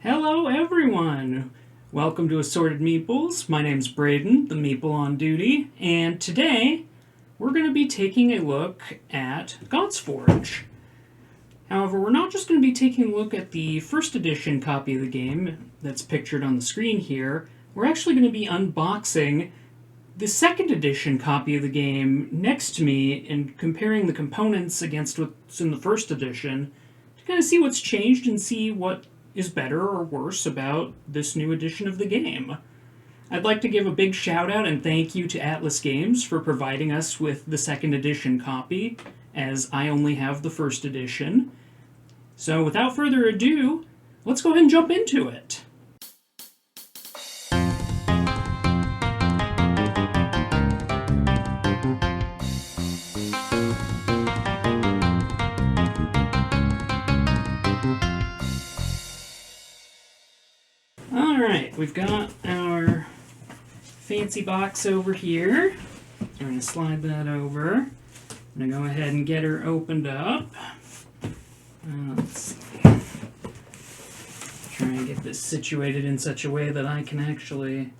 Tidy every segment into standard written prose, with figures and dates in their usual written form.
Hello everyone! Welcome to Assorted Meeples. My name's Braden, the Meeple on duty, and today we're going to be taking a look at Godsforge. However, we're not just going to be taking a look at the first edition copy of the game that's pictured on the screen here. We're actually going to be unboxing the second edition copy of the game next to me and comparing the components against what's in the first edition to kind of see what's changed and see what is better or worse about this new edition of the game. I'd like to give a big shout out and thank you to Atlas Games for providing us with the second edition copy, as I only have the first edition. So without further ado, let's go ahead and jump into it. Alright, we've got our fancy box over here. I'm going to slide that over. I'm going to go ahead and get her opened up. Let's see. Try and get this situated in such a way that I can actually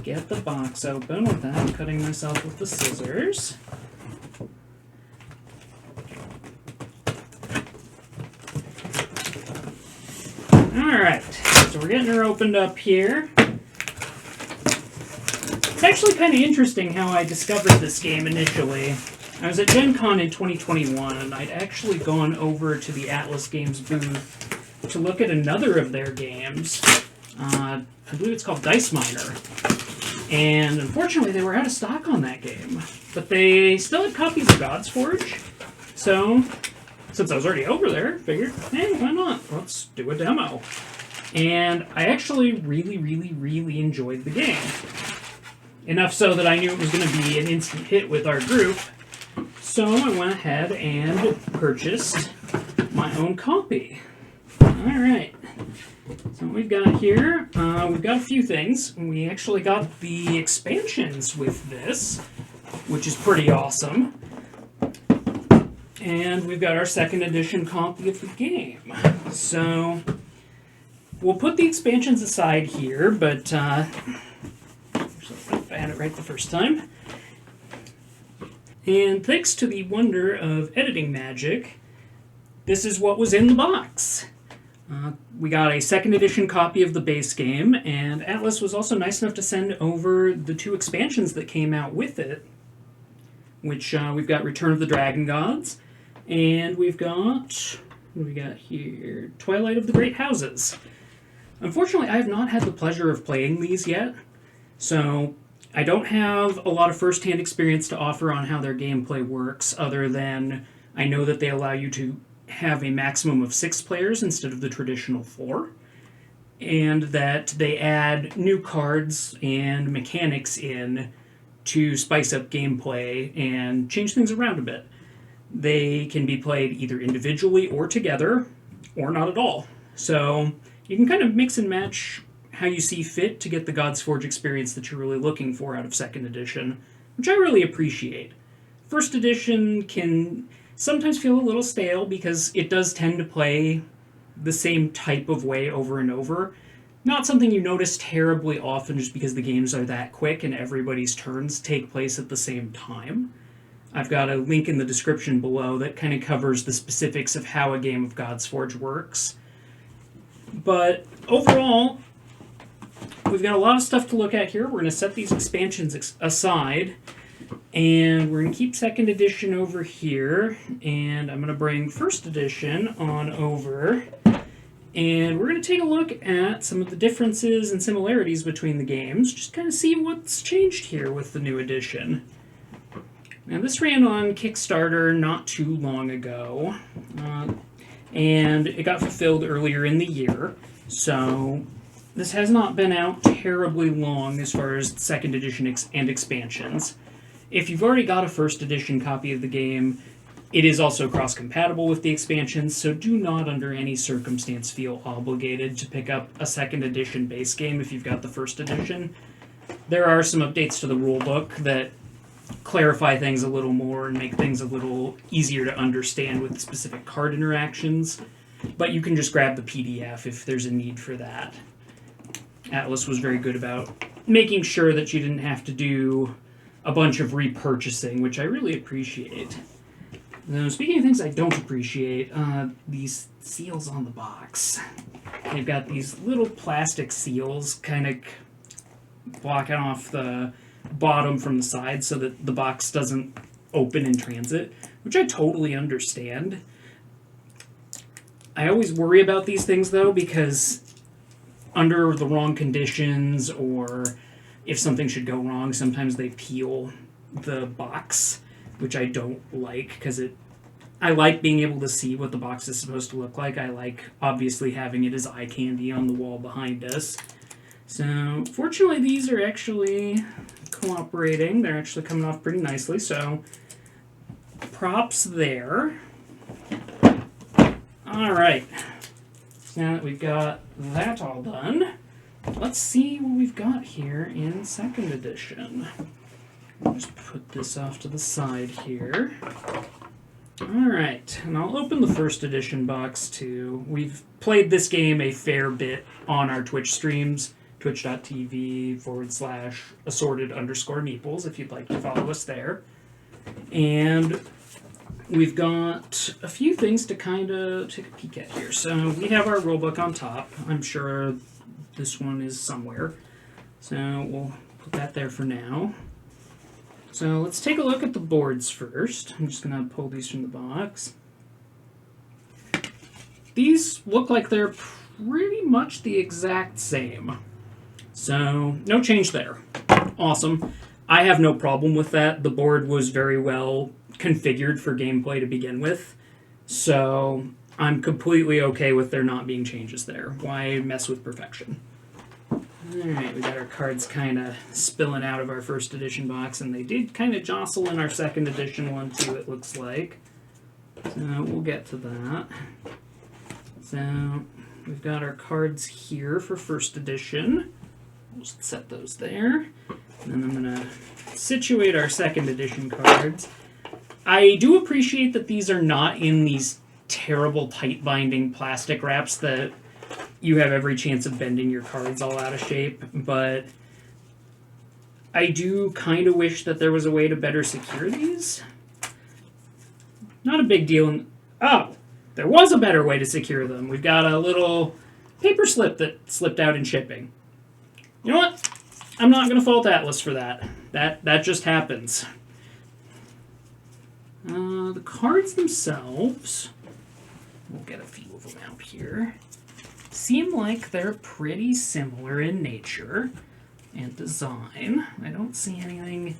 get the box open without cutting myself with the scissors. Alright, so we're getting her opened up here. It's actually kind of interesting how I discovered this game initially. I was at Gen Con in 2021, and I'd actually gone over to the Atlas Games booth to look at another of their games. I believe it's called Dice Miner. And unfortunately, they were out of stock on that game. But they still had copies of Godsforge. So, since I was already over there, figured, hey, why not? Let's do a demo. And I actually really enjoyed the game. Enough so that I knew it was going to be an instant hit with our group. So I went ahead and purchased my own copy. Alright. So what we've got here, we've got a few things. We actually got the expansions with this, which is pretty awesome. And we've got our second edition copy of the game. So we'll put the expansions aside here, but I had it right the first time. And thanks to the wonder of editing magic, this is what was in the box. We got a second edition copy of the base game, and Atlas was also nice enough to send over the two expansions that came out with it, which we've got Return of the Dragon Gods, and we've got, what do we got here? Twilight of the Great Houses. Unfortunately, I have not had the pleasure of playing these yet, so I don't have a lot of first-hand experience to offer on how their gameplay works, other than I know that they allow you to have a maximum of 6 players instead of the traditional 4, and that they add new cards and mechanics in to spice up gameplay and change things around a bit. They can be played either individually or together, or not at all. So you can kind of mix and match how you see fit to get the Godsforge experience that you're really looking for out of second edition, which I really appreciate. First edition can sometimes feel a little stale because it does tend to play the same type of way over and over. Not something you notice terribly often just because the games are that quick and everybody's turns take place at the same time. I've got a link in the description below that kind of covers the specifics of how a game of Godsforge works. But overall, we've got a lot of stuff to look at here. We're going to set these expansions aside, and we're going to keep second edition over here, and I'm going to bring first edition on over, and we're going to take a look at some of the differences and similarities between the games, just kind of see what's changed here with the new edition. Now, this ran on Kickstarter not too long ago, and it got fulfilled earlier in the year, so this has not been out terribly long as far as second edition and expansions. If you've already got a first edition copy of the game, it is also cross-compatible with the expansions, so do not under any circumstance feel obligated to pick up a second edition base game if you've got the first edition. There are some updates to the rulebook that clarify things a little more and make things a little easier to understand with specific card interactions. but you can just grab the PDF if there's a need for that. Atlas was very good about making sure that you didn't have to do a bunch of repurchasing, which I really appreciate. Now, speaking of things I don't appreciate, these seals on the box. They've got these little plastic seals kind of blocking off the bottom from the side so that the box doesn't open in transit, which I totally understand. I always worry about these things, though, because under the wrong conditions or if something should go wrong, sometimes they peel the box, which I don't like because I like being able to see what the box is supposed to look like. I like, obviously, having it as eye candy on the wall behind us. So, fortunately, these are actually cooperating. They're actually coming off pretty nicely, so props there. Alright. Now that we've got that all done, let's see what we've got here in 2nd edition. I'll just put this off to the side here. Alright, and I'll open the 1st edition box too. We've played this game a fair bit on our Twitch streams, twitch.tv/assorted_meeples, if you'd like to follow us there. And we've got a few things to kind of take a peek at here. So we have our rulebook on top. I'm sure this one is somewhere. So we'll put that there for now. So let's take a look at the boards first. I'm just going to pull these from the box. These look like they're pretty much the exact same. So no change there. Awesome. I have no problem with that. The board was very well configured for gameplay to begin with. So I'm completely okay with there not being changes there. Why mess with perfection? Alright, we got our cards kind of spilling out of our 1st edition box, and they did kind of jostle in our 2nd edition one too, it looks like. So we'll get to that. So we've got our cards here for 1st edition. We'll just set those there. And then I'm going to situate our 2nd edition cards. I do appreciate that these are not in these terrible tight binding plastic wraps that you have every chance of bending your cards all out of shape, but I do kind of wish that there was a way to better secure these. Not a big deal. Oh, there was a better way to secure them. We've got a little paper slip that slipped out in shipping. You know what? I'm not going to fault Atlas for that. That just happens. The cards themselves, we'll get a few of them out here, seem like they're pretty similar in nature and design. I don't see anything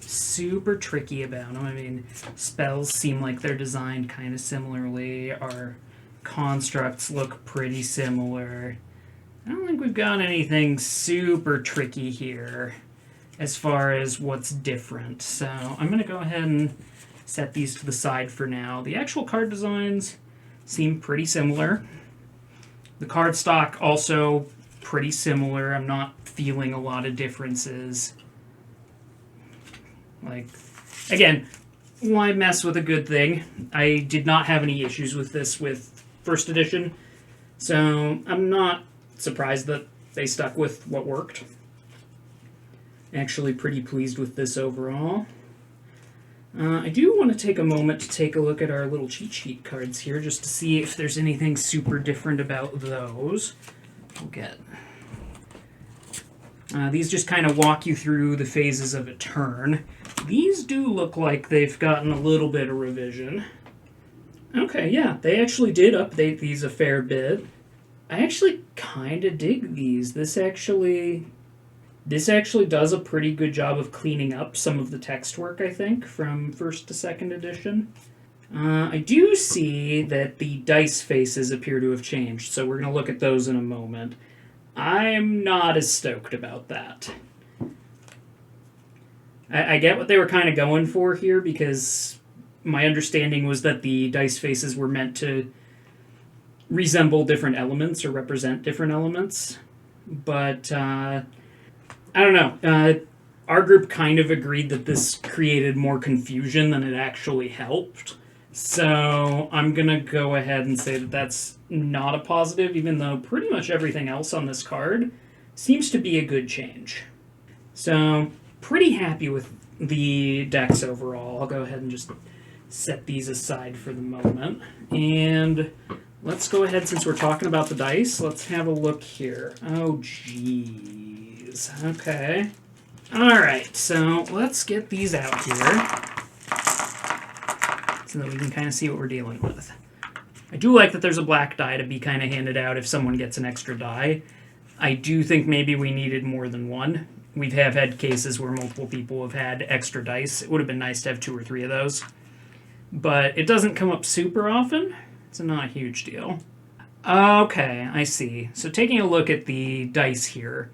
super tricky about them. I mean, spells seem like they're designed kind of similarly. Our constructs look pretty similar. I don't think we've got anything super tricky here as far as what's different. So I'm going to go ahead and set these to the side for now. The actual card designs seem pretty similar. The card stock also pretty similar. I'm not feeling a lot of differences. Like, again, why mess with a good thing? I did not have any issues with this with 1st edition, so I'm not surprised that they stuck with what worked. Actually pretty pleased with this overall. I do want to take a moment to take a look at our little cheat sheet cards here just to see if there's anything super different about those. We'll get... these just kind of walk you through the phases of a turn. These do look like they've gotten a little bit of revision. Okay, yeah, they actually did update these a fair bit. I actually kind of dig these. This actually does a pretty good job of cleaning up some of the text work, I think, from 1st to 2nd edition. I do see that the dice faces appear to have changed, so we're going to look at those in a moment. I'm not as stoked about that. I get what they were kind of going for here, because my understanding was that the dice faces were meant to resemble different elements or represent different elements. But, I don't know. Our group kind of agreed that this created more confusion than it actually helped. So I'm going to go ahead and say that that's not a positive, even though pretty much everything else on this card seems to be a good change. So pretty happy with the decks overall. I'll go ahead and just set these aside for the moment. And let's go ahead, since we're talking about the dice, let's have a look here. Oh, jeez. Okay. Alright, so let's get these out here so that we can kind of see what we're dealing with. I do like that there's a black die to be kind of handed out if someone gets an extra die. I do think maybe we needed more than one. We have had cases where multiple people have had extra dice. It would have been nice to have 2 or 3 of those. But it doesn't come up super often. It's not a huge deal. Okay, I see. So taking a look at the dice here,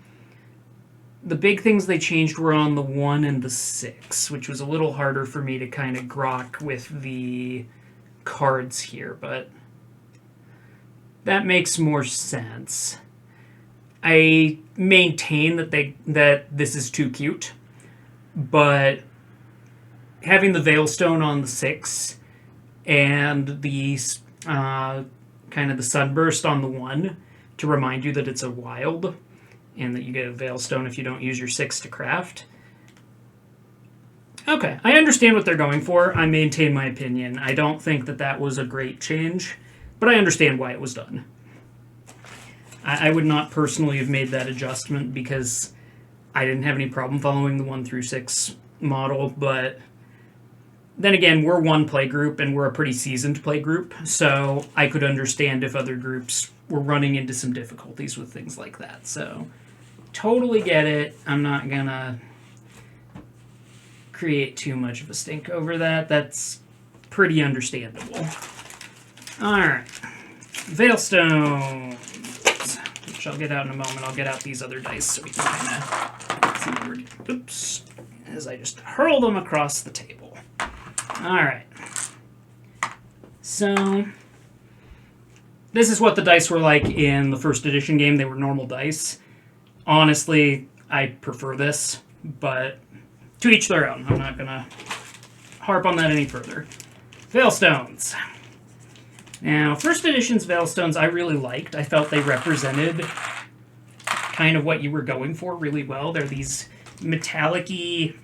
the big things they changed were on the 1 and the 6, which was a little harder for me to kind of grok with the cards here, but that makes more sense. I maintain that this is too cute, but having the Veilstone on the 6 and the kind of the Sunburst on the 1 to remind you that it's a wild and that you get a Veilstone if you don't use your 6 to craft. Okay, I understand what they're going for. I maintain my opinion. I don't think that that was a great change, but I understand why it was done. I would not personally have made that adjustment because I didn't have any problem following the 1 through 6 model, but then again, we're one play group and we're a pretty seasoned play group, so I could understand if other groups were running into some difficulties with things like that. So totally get it. I'm not gonna create too much of a stink over that. That's pretty understandable. Alright. Veilstones, which I'll get out in a moment. I'll get out these other dice so we can kind of see what we're doing. Oops. As I just hurl them across the table. Alright. So this is what the dice were like in the first edition game. They were normal dice. Honestly, I prefer this, but to each their own. I'm not going to harp on that any further. Veilstones. Now, first edition's Veilstones I really liked. I felt they represented kind of what you were going for really well. They're these metallic-y,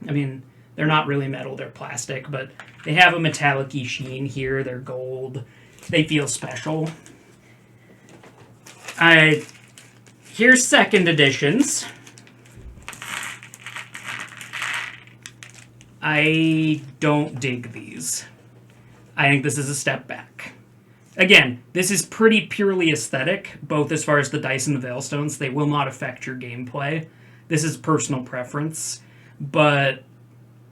I mean, they're not really metal, they're plastic, but they have a metallic-y sheen here. They're gold. They feel special. Here's second editions. I don't dig these. I think this is a step back. Again, this is pretty purely aesthetic, both as far as the dice and the Veilstones. They will not affect your gameplay. This is personal preference. But,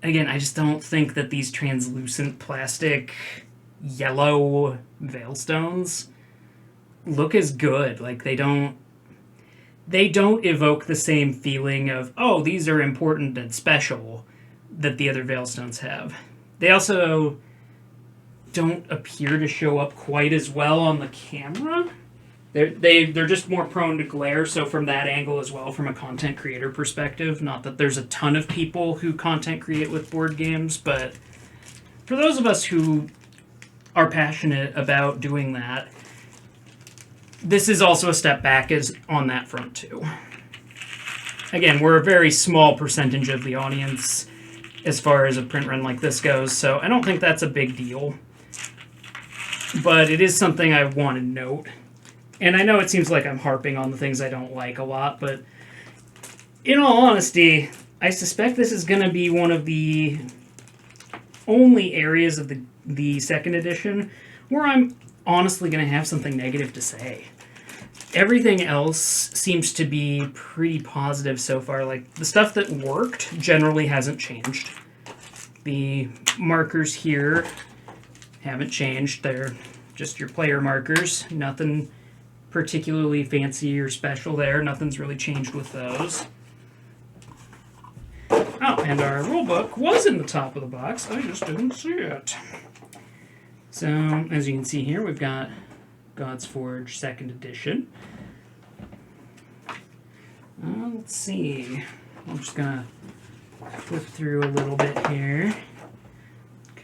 again, I just don't think that these translucent plastic yellow Veilstones look as good. Like, they don't evoke the same feeling of, oh, these are important and special that the other Veilstones have. They also don't appear to show up quite as well on the camera. They're just more prone to glare, so from that angle as well, from a content creator perspective, not that there's a ton of people who content create with board games, but for those of us who are passionate about doing that, this is also a step back on that front too. Again, we're a very small percentage of the audience as far as a print run like this goes, so I don't think that's a big deal. But it is something I want to note. And I know it seems like I'm harping on the things I don't like a lot, but in all honesty, I suspect this is going to be one of the only areas of the second edition where I'm honestly going to have something negative to say. Everything else seems to be pretty positive so far. Like, the stuff that worked generally hasn't changed. The markers here haven't changed. They're just your player markers. Nothing particularly fancy or special there. Nothing's really changed with those. Oh, and our rulebook was in the top of the box. I just didn't see it. So, as you can see here, we've got Godsforge 2nd edition. Let's see. I'm just going to flip through a little bit here.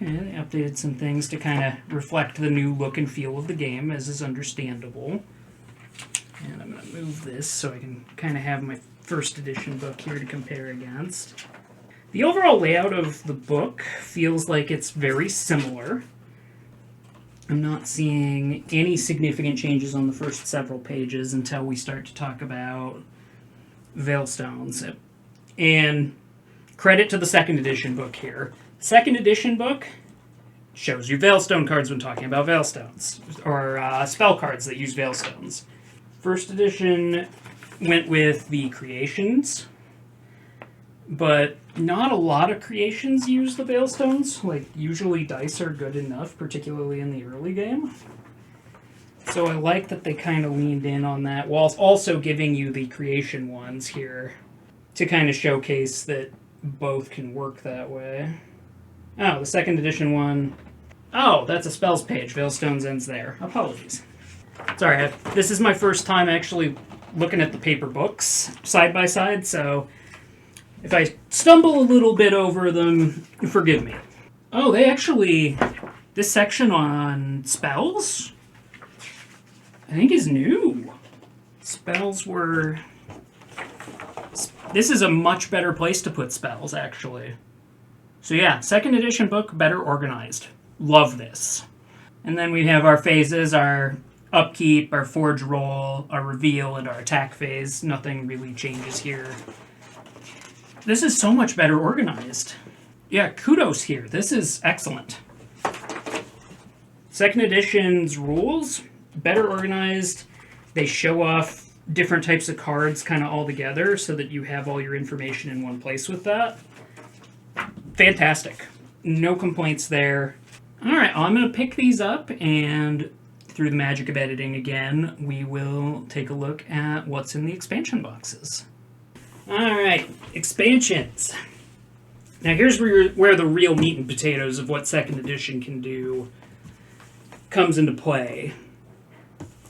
Okay, they updated some things to kind of reflect the new look and feel of the game, as is understandable. And I'm going to move this so I can kind of have my first edition book here to compare against. The overall layout of the book feels like it's very similar. I'm not seeing any significant changes on the first several pages until we start to talk about Veilstones. And credit to the second edition book here. Second edition book shows you Veilstone cards when talking about Veilstones, or spell cards that use Veilstones. First edition went with the creations, but not a lot of creations use the Veilstones. Like, usually dice are good enough, particularly in the early game. So I like that they kind of leaned in on that, while also giving you the creation ones here to kind of showcase that both can work that way. Oh, the second edition one. Oh, that's a spells page. Veilstones ends there. Apologies. Sorry, this is my first time actually looking at the paper books side by side, so if I stumble a little bit over them, forgive me. Oh, this section on spells, I think is new. This is a much better place to put spells, actually. So yeah, second edition book, better organized. Love this. And then we have our phases, our upkeep, our forge roll, our reveal, and our attack phase. Nothing really changes here. This is so much better organized. Yeah, kudos here. This is excellent. Second edition's rules, better organized. They show off different types of cards kind of all together so that you have all your information in one place with that. Fantastic. No complaints there. All right, I'm going to pick these up, and through the magic of editing again, we will take a look at what's in the expansion boxes. All right, expansions. Now here's where the real meat and potatoes of what second edition can do comes into play.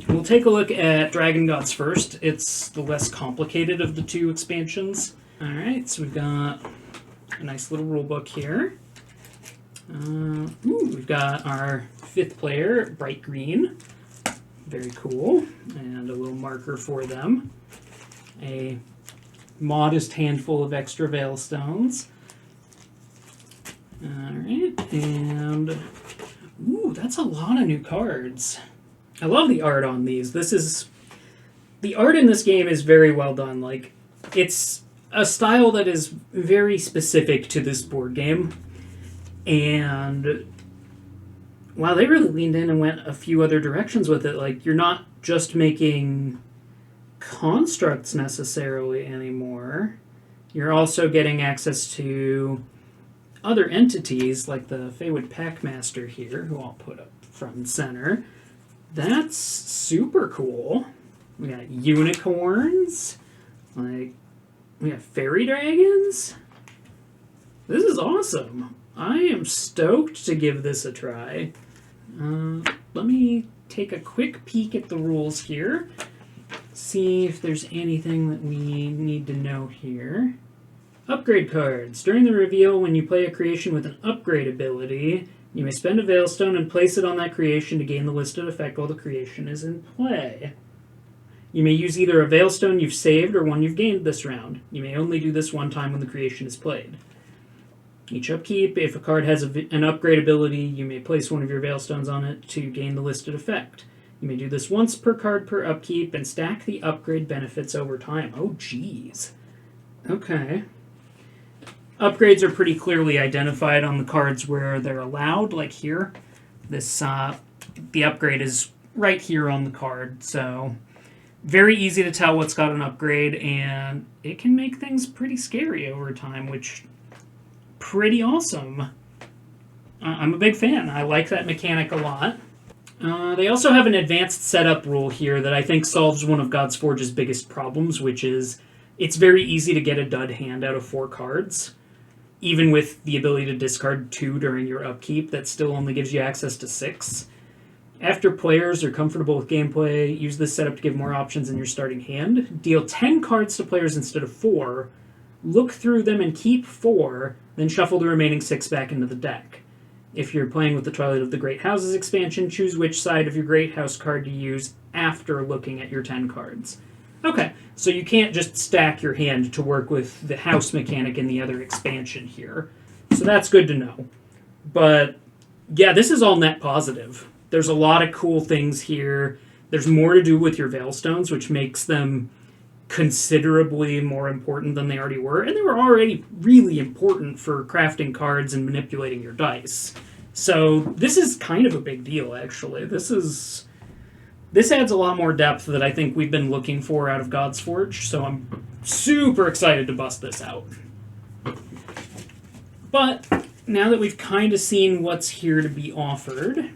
We'll take a look at Dragon Gods first. It's the less complicated of the two expansions. All right, so we've got a nice little rule book here. We've got our fifth player, bright green. Very cool. And a little marker for them. A modest handful of extra Veilstones. Alright, and that's a lot of new cards. I love the art on these. The art in this game is very well done. Like, it's a style that is very specific to this board game. And wow, they really leaned in and went a few other directions with it. Like, you're not just making constructs necessarily anymore. You're also getting access to other entities, like the Feywood Packmaster here, who I'll put up front and center. That's super cool. We got unicorns. We got fairy dragons. This is awesome. I am stoked to give this a try. Let me take a quick peek at the rules here. See if there's anything that we need to know here. Upgrade cards. During the reveal, when you play a creation with an upgrade ability, you may spend a Veilstone and place it on that creation to gain the listed effect while the creation is in play. You may use either a Veilstone you've saved or one you've gained this round. You may only do this one time when the creation is played. Each upkeep, if a card has an upgrade ability, you may place one of your Veilstones on it to gain the listed effect. You may do this once per card per upkeep and stack the upgrade benefits over time. Oh, geez. Okay. Upgrades are pretty clearly identified on the cards where they're allowed, like here. The upgrade is right here on the card, so very easy to tell what's got an upgrade, and it can make things pretty scary over time, which pretty awesome. I'm a big fan. I like that mechanic a lot. They also have an advanced setup rule here that I think solves one of Godsforge's biggest problems, which is it's very easy to get a dud hand out of 4 cards. Even with the ability to discard 2 during your upkeep, that still only gives you access to 6. After players are comfortable with gameplay, use this setup to give more options in your starting hand. Deal 10 cards to players instead of 4. Look through them and keep 4, then shuffle the remaining 6 back into the deck. If you're playing with the Twilight of the Great Houses expansion, choose which side of your Great House card to use after looking at your 10 cards. Okay, so you can't just stack your hand to work with the house mechanic in the other expansion here. So that's good to know. But yeah, this is all net positive. There's a lot of cool things here. There's more to do with your Veilstones, which makes them considerably more important than they already were. And they were already really important for crafting cards and manipulating your dice. So this is kind of a big deal, actually. This adds a lot more depth that I think we've been looking for out of Godsforge, so I'm super excited to bust this out. But now that we've kind of seen what's here to be offered,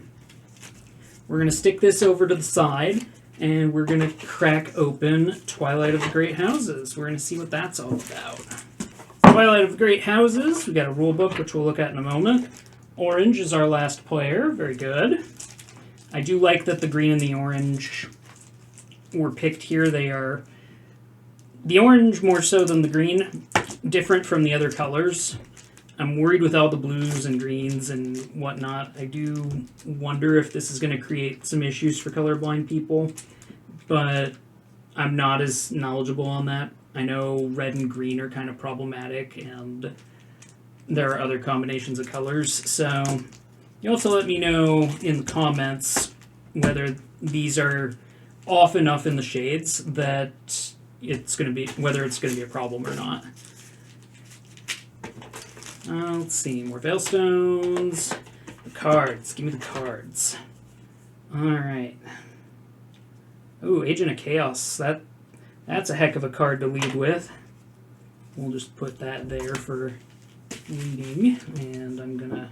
we're going to stick this over to the side, and we're going to crack open Twilight of the Great Houses. We're going to see what that's all about. Twilight of the Great Houses, we got a rule book, which we'll look at in a moment. Orange is our last player. Very good. I do like that the green and the orange were picked here. They are, the orange more so than the green, different from the other colors. I'm worried with all the blues and greens and whatnot. I do wonder if this is going to create some issues for colorblind people, but I'm not as knowledgeable on that. I know red and green are kind of problematic, and there are other combinations of colors, so you also let me know in the comments whether these are off enough in the shades that it's going to be, whether it's going to be a problem or not. Let's see, more Veilstones. The cards. Give me the cards. Alright. Ooh, Agent of Chaos. That's a heck of a card to lead with. We'll just put that there for leading. And I'm gonna...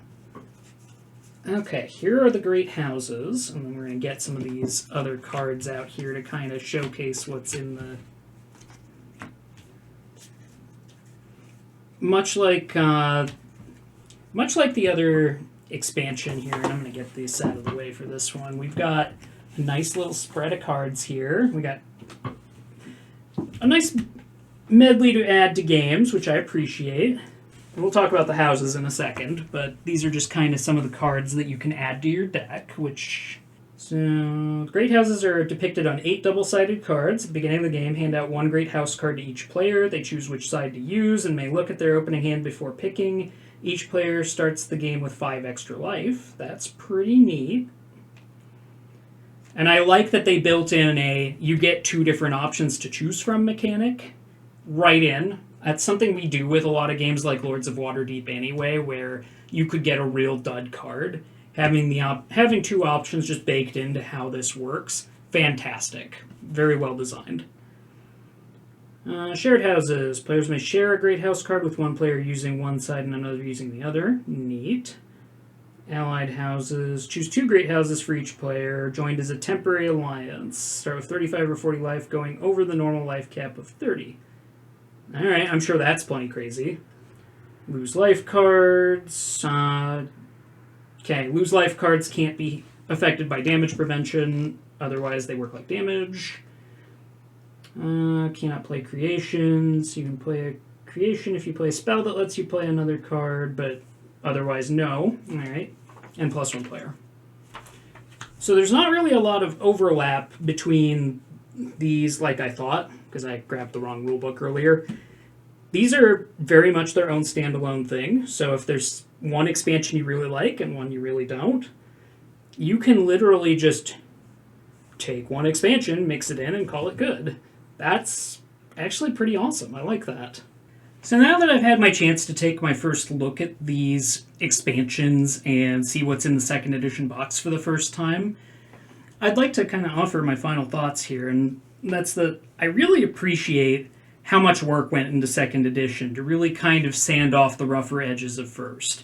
Okay, here are the Great Houses. And then we're gonna get some of these other cards out here to kind of showcase what's in the... Much like the other expansion here, and I'm going to get these out of the way for this one, we've got a nice little spread of cards here. We got a nice medley to add to games, which I appreciate. We'll talk about the houses in a second, but these are just kind of some of the cards that you can add to your deck, which... So, Great Houses are depicted on 8 double-sided cards. At the beginning of the game, hand out 1 Great House card to each player. They choose which side to use and may look at their opening hand before picking. Each player starts the game with 5 extra life. That's pretty neat. And I like that they built in a you get 2 different options to choose from mechanic right in. That's something we do with a lot of games like Lords of Waterdeep anyway, where you could get a real dud card. Having 2 options just baked into how this works, fantastic. Very well designed. Shared houses. Players may share a Great House card with one player using one side and another using the other. Neat. Allied houses. Choose 2 Great Houses for each player. Joined as a temporary alliance. Start with 35 or 40 life, going over the normal life cap of 30. Alright, I'm sure that's plenty crazy. Lose life cards. Okay, lose life cards can't be affected by damage prevention, otherwise they work like damage. Cannot play creations. You can play a creation if you play a spell that lets you play another card, but otherwise no. Alright, and +1 player. So there's not really a lot of overlap between these like I thought, because I grabbed the wrong rulebook earlier. These are very much their own standalone thing, so if there's one expansion you really like and one you really don't, you can literally just take one expansion, mix it in, and call it good. That's actually pretty awesome. I like that. So now that I've had my chance to take my first look at these expansions and see what's in the 2nd edition box for the first time, I'd like to kind of offer my final thoughts here, and that's that I really appreciate how much work went into 2nd edition to really kind of sand off the rougher edges of 1st.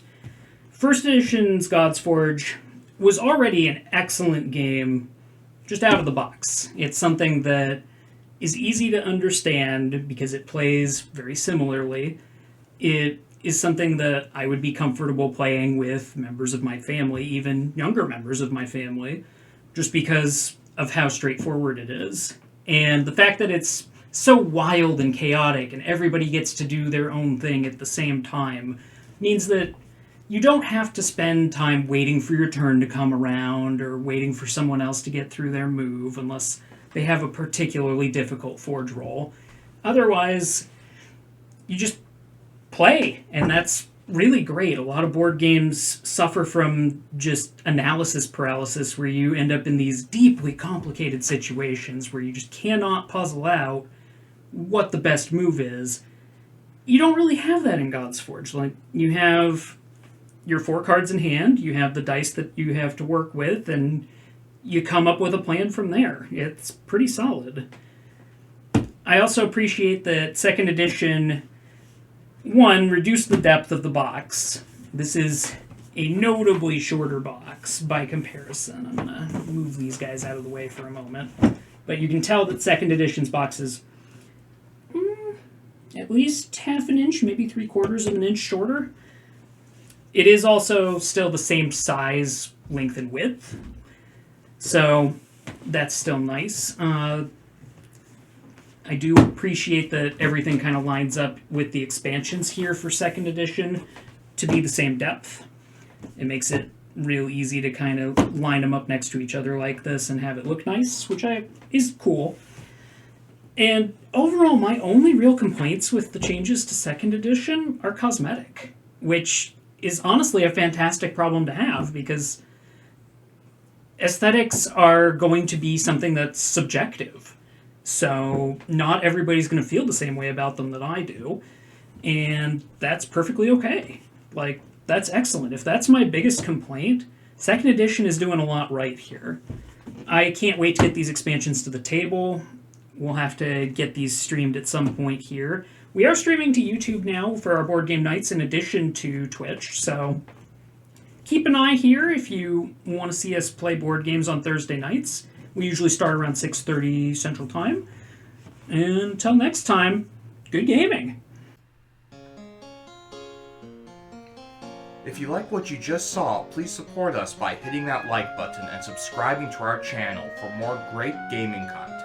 1st edition's Godsforge was already an excellent game just out of the box. It's something that is easy to understand because it plays very similarly. It is something that I would be comfortable playing with members of my family, even younger members of my family, just because of how straightforward it is. And the fact that it's so wild and chaotic and everybody gets to do their own thing at the same time means that you don't have to spend time waiting for your turn to come around or waiting for someone else to get through their move unless they have a particularly difficult forge roll. Otherwise, you just play, and that's really great. A lot of board games suffer from just analysis paralysis where you end up in these deeply complicated situations where you just cannot puzzle out what the best move is. You don't really have that in Godsforge. Like, you have your 4 cards in hand, you have the dice that you have to work with, and you come up with a plan from there. It's pretty solid. I also appreciate that 2nd edition, one, reduced the depth of the box. This is a notably shorter box by comparison. I'm going to move these guys out of the way for a moment. But you can tell that 2nd edition's box is at least half an inch, maybe 3/4 of an inch shorter. It is also still the same size, length, and width. So that's still nice. I do appreciate that everything kind of lines up with the expansions here for 2nd edition to be the same depth. It makes it real easy to kind of line them up next to each other like this and have it look nice, which is cool. And overall, my only real complaints with the changes to 2nd edition are cosmetic, which is honestly a fantastic problem to have because aesthetics are going to be something that's subjective. So not everybody's going to feel the same way about them that I do, and that's perfectly okay. Like, that's excellent. If that's my biggest complaint, 2nd edition is doing a lot right here. I can't wait to get these expansions to the table. We'll have to get these streamed at some point here. We are streaming to YouTube now for our board game nights in addition to Twitch, so keep an eye here if you want to see us play board games on Thursday nights. We usually start around 6:30 Central Time. And until next time, good gaming! If you like what you just saw, please support us by hitting that like button and subscribing to our channel for more great gaming content.